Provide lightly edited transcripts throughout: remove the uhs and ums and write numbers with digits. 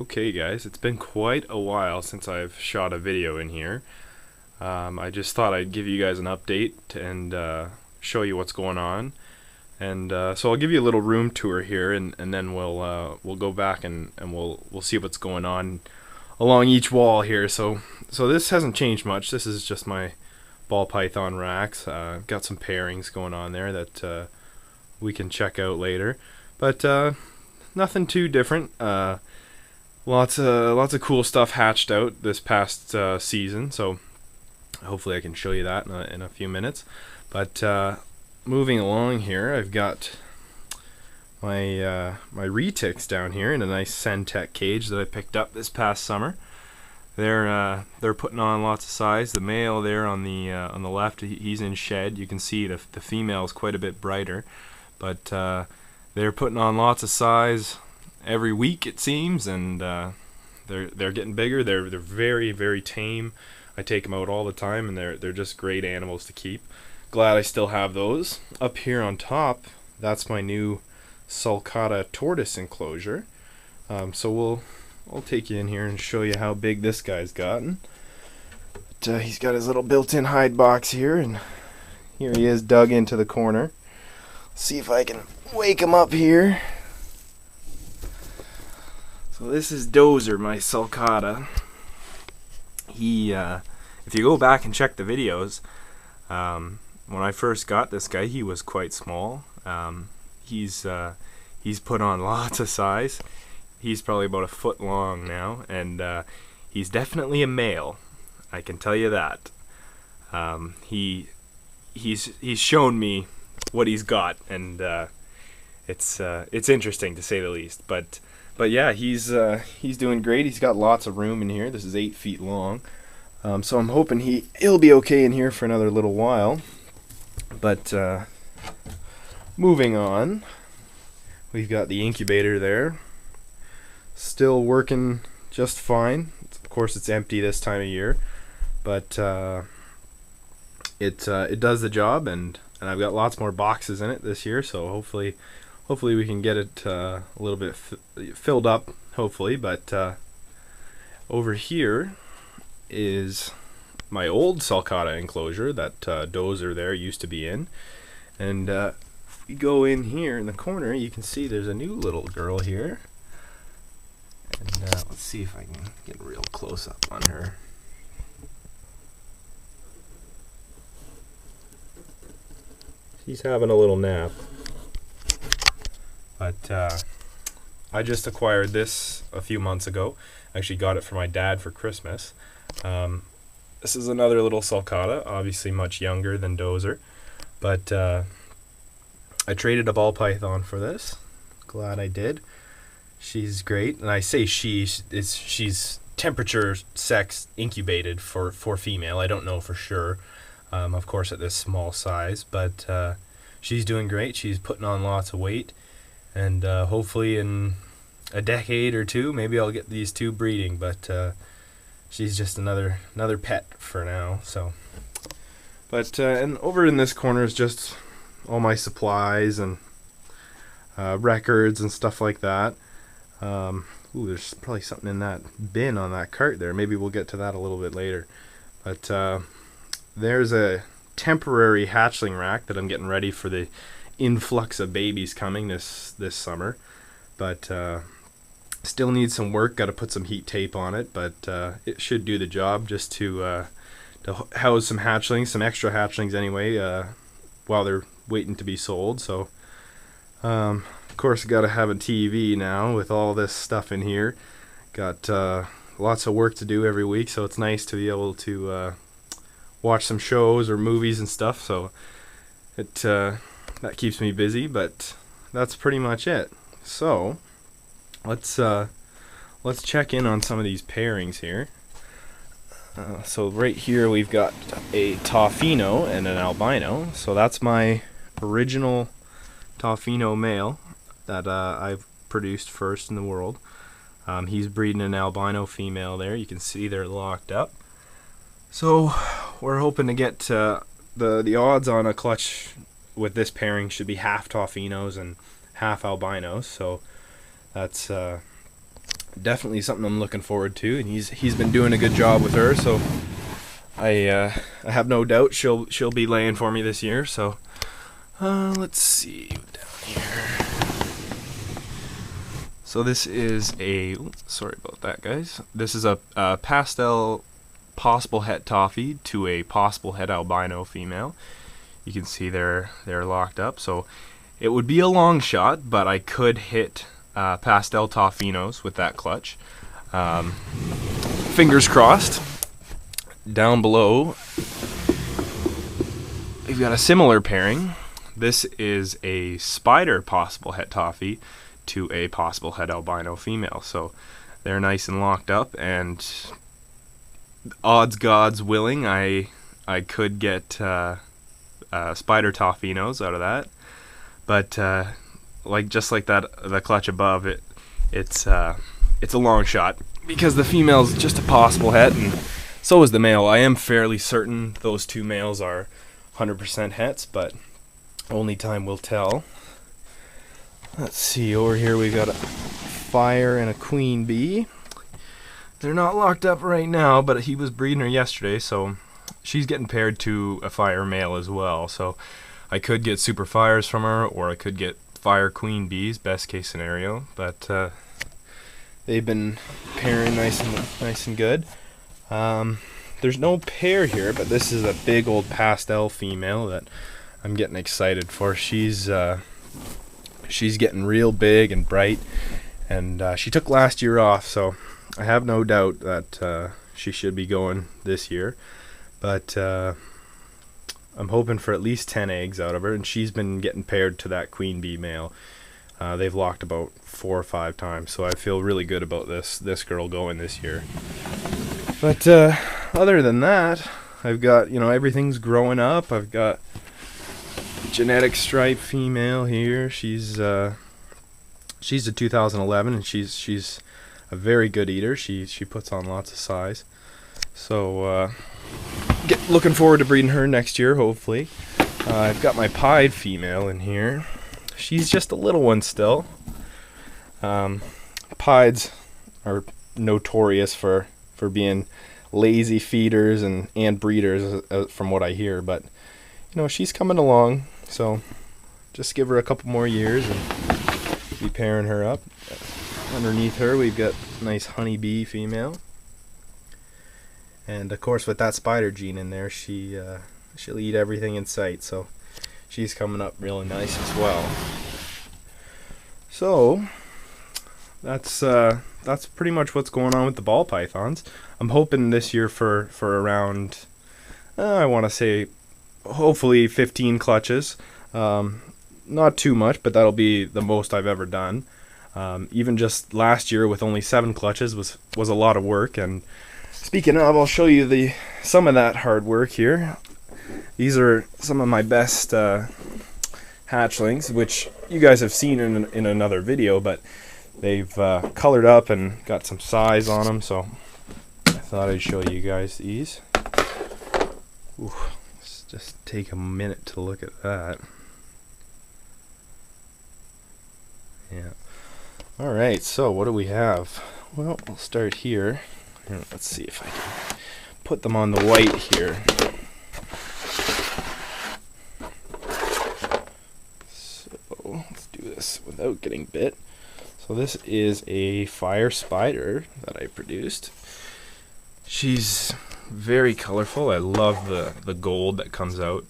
Okay guys, it's been quite a while since I've shot a video in here. I just thought I'd give you guys an update and show you what's going on. And so I'll give you a little room tour here, and then we'll go back and we'll see what's going on along each wall here. So this hasn't changed much. This is just my ball python racks. Got some pairings going on there that we can check out later, but nothing too different. Lots of cool stuff hatched out this past season, so hopefully I can show you that in a few minutes. But moving along here, I've got my retics down here in a nice Centec cage that I picked up this past summer. They're putting on lots of size. The male there on the left, he's in shed. You can see the female is quite a bit brighter, but they're putting on lots of size every week, it seems, and they're getting bigger. They're very, very tame. I take them out all the time, and they're just great animals to keep. Glad I still have those. Up here on top, that's my new Sulcata tortoise enclosure. So I'll take you in here and show you how big this guy's gotten. But, he's got his little built-in hide box here, and here he is dug into the corner. See if I can wake him up here. So this is Dozer, my Sulcata. He, if you go back and check the videos, when I first got this guy, he was quite small. He's put on lots of size. He's probably about a foot long now, and he's definitely a male. I can tell you that. He's shown me what he's got, and it's interesting to say the least. But yeah, he's doing great. He's got lots of room in here. This is 8 feet long, so I'm hoping he'll be okay in here for another little while. But moving on, we've got the incubator there, still working just fine. Of course, it's empty this time of year, but it does the job, and I've got lots more boxes in it this year. So hopefully we can get it a little bit filled up, hopefully. But over here is my old Sulcata enclosure that Dozer there used to be in. And if we go in here in the corner, you can see there's a new little girl here. And let's see if I can get a real close-up on her. She's having a little nap. But I just acquired this a few months ago. I actually got it for my dad for Christmas. This is another little Sulcata, obviously much younger than Dozer. But I traded a ball python for this. Glad I did. She's great. And I say she's temperature sex incubated for female. I don't know for sure, of course, at this small size. But she's doing great. She's putting on lots of weight. And hopefully in a decade or two, maybe I'll get these two breeding. But she's just another pet for now. So, but and over in this corner is just all my supplies and records and stuff like that. Ooh, there's probably something in that bin on that cart there. Maybe we'll get to that a little bit later. But there's a temporary hatchling rack that I'm getting ready for the influx of babies coming this summer. But still needs some work. Got to put some heat tape on it, but it should do the job, just to house some hatchlings, some extra hatchlings anyway, while they're waiting to be sold. So of course, got to have a TV now with all this stuff in here. Got lots of work to do every week, so it's nice to be able to watch some shows or movies and stuff. So that keeps me busy, but that's pretty much it. So let's check in on some of these pairings here. So right here we've got a Toffino and an albino. So that's my original Toffino male that I've produced first in the world. He's breeding an albino female there. You can see they're locked up. So we're hoping to get the odds on a clutch with this pairing should be half Toffinos and half albinos. So that's definitely something I'm looking forward to, and he's been doing a good job with her, so I have no doubt she'll be laying for me this year. So let's see down here. So this is sorry about that, guys. This is a pastel possible het toffee to a possible het albino female. You can see they're locked up, so it would be a long shot, but I could hit pastel toffinos with that clutch. Fingers crossed. Down below, we've got a similar pairing. This is a spider possible het toffee to a possible het albino female, so they're nice and locked up, and odds gods willing, I could get spider toffinos out of that, but just like that, the clutch above it's a long shot because the female's just a possible het, and so is the male. I am fairly certain those two males are 100% hets, but only time will tell. Let's see, over here we've got a fire and a queen bee. They're not locked up right now, but he was breeding her yesterday, so she's getting paired to a fire male as well. So I could get super fires from her, or I could get fire queen bees, best case scenario. But they've been pairing nice and good. There's no pair here, but this is a big old pastel female that I'm getting excited for. She's getting real big and bright, and she took last year off, so I have no doubt that she should be going this year. But I'm hoping for at least 10 eggs out of her, and she's been getting paired to that queen bee male. They've locked about 4 or 5 times, so I feel really good about this girl going this year. But other than that, I've got, everything's growing up. I've got genetic stripe female here. She's a 2011, and she's a very good eater. She puts on lots of size. So looking forward to breeding her next year, hopefully. I've got my pied female in here. She's just a little one still. Pieds are notorious for being lazy feeders and breeders, from what I hear, but she's coming along, so just give her a couple more years and be pairing her up. Underneath her we've got a nice honeybee female, and of course with that spider gene in there, she'll eat everything in sight, so she's coming up really nice as well. So that's pretty much what's going on with the ball pythons. I'm hoping this year for around I want to say hopefully 15 clutches. Not too much, but that'll be the most I've ever done. Even just last year with only 7 clutches was a lot of work. And speaking of, I'll show you some of that hard work here. These are some of my best hatchlings, which you guys have seen in another video, but they've colored up and got some size on them, so I thought I'd show you guys these. Ooh, let's just take a minute to look at that. Yeah. Alright, so what do we have? Well, we'll start here. Let's see if I can put them on the white here. So, let's do this without getting bit. So this is a fire spider that I produced. She's very colorful. I love the gold that comes out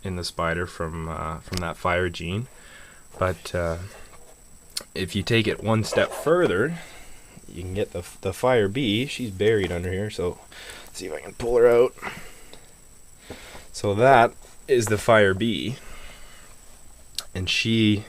in the spider from that fire gene. But if you take it one step further, you can get the fire bee. She's buried under here, so let's see if I can pull her out. So that is the fire bee, and she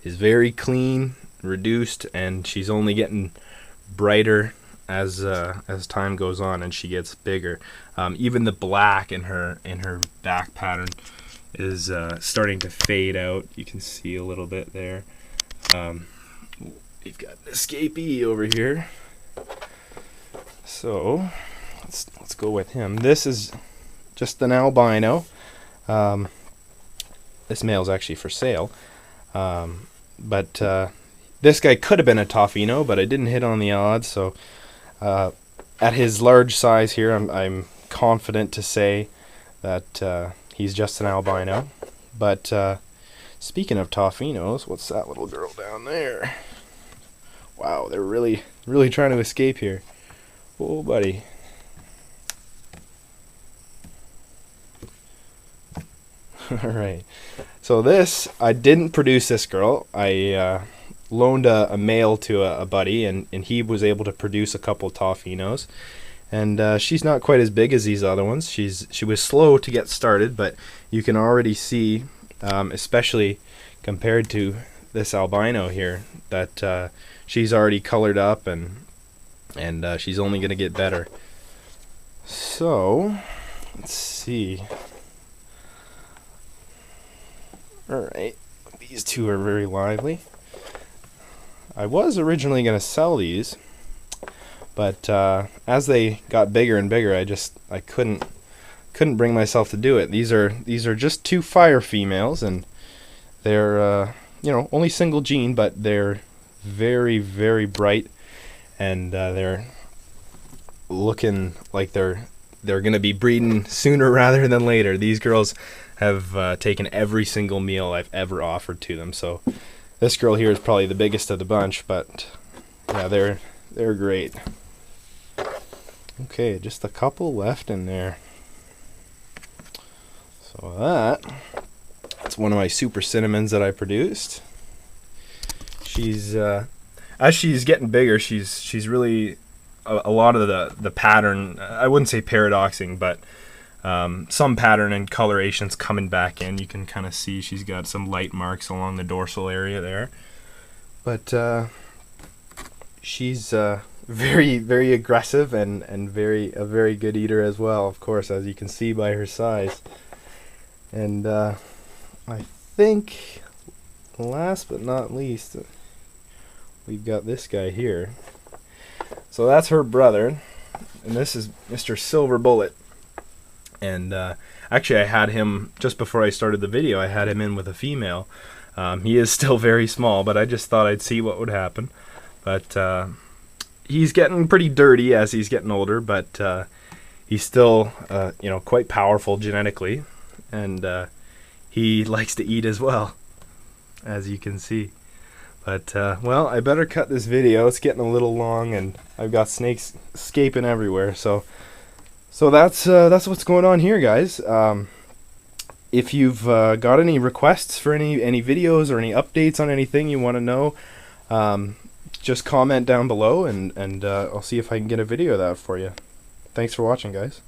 is very clean, reduced, and she's only getting brighter as time goes on, and she gets bigger. Even the black in her back pattern is starting to fade out. You can see a little bit there. We've got an escapee over here, so let's go with him. This is just an albino. This male's actually for sale, but This guy could have been a Toffino, but I didn't hit on the odds, so at his large size here, I'm confident to say that he's just an albino. But speaking of Toffinos, what's that little girl down there? Wow, they're really trying to escape here. Oh, buddy. Alright, so I didn't produce this girl. I loaned a male to a buddy, and he was able to produce a couple Toffinos. And she's not quite as big as these other ones. She was slow to get started, but you can already see, especially compared to this albino here, that she's already colored up, and she's only going to get better. So, let's see. Alright, these two are very lively. I was originally going to sell these, but as they got bigger and bigger, I couldn't bring myself to do it. These are just two fire females, and they're only single gene, but they're very, very bright, and they're looking like they're going to be breeding sooner rather than later. These girls have taken every single meal I've ever offered to them. So this girl here is probably the biggest of the bunch, but yeah, they're great. Okay, just a couple left in there. So that's one of my super cinnamons that I produced. She's as she's getting bigger, she's really a lot of the pattern. I wouldn't say paradoxing, but some pattern and coloration's coming back in. You can kind of see she's got some light marks along the dorsal area there. But she's very, very aggressive and a very good eater as well, of course, as you can see by her size. And I think, last but not least, we've got this guy here. So that's her brother, and this is Mr. Silver Bullet. And actually, I had him, just before I started the video, I had him in with a female. He is still very small, but I just thought I'd see what would happen. But he's getting pretty dirty as he's getting older, but he's still quite powerful genetically, and he likes to eat as well, as you can see. But well, I better cut this video. It's getting a little long, and I've got snakes escaping everywhere. So that's what's going on here, guys. If you've got any requests for any videos or any updates on anything you want to know, just comment down below, and I'll see if I can get a video of that for you. Thanks for watching, guys.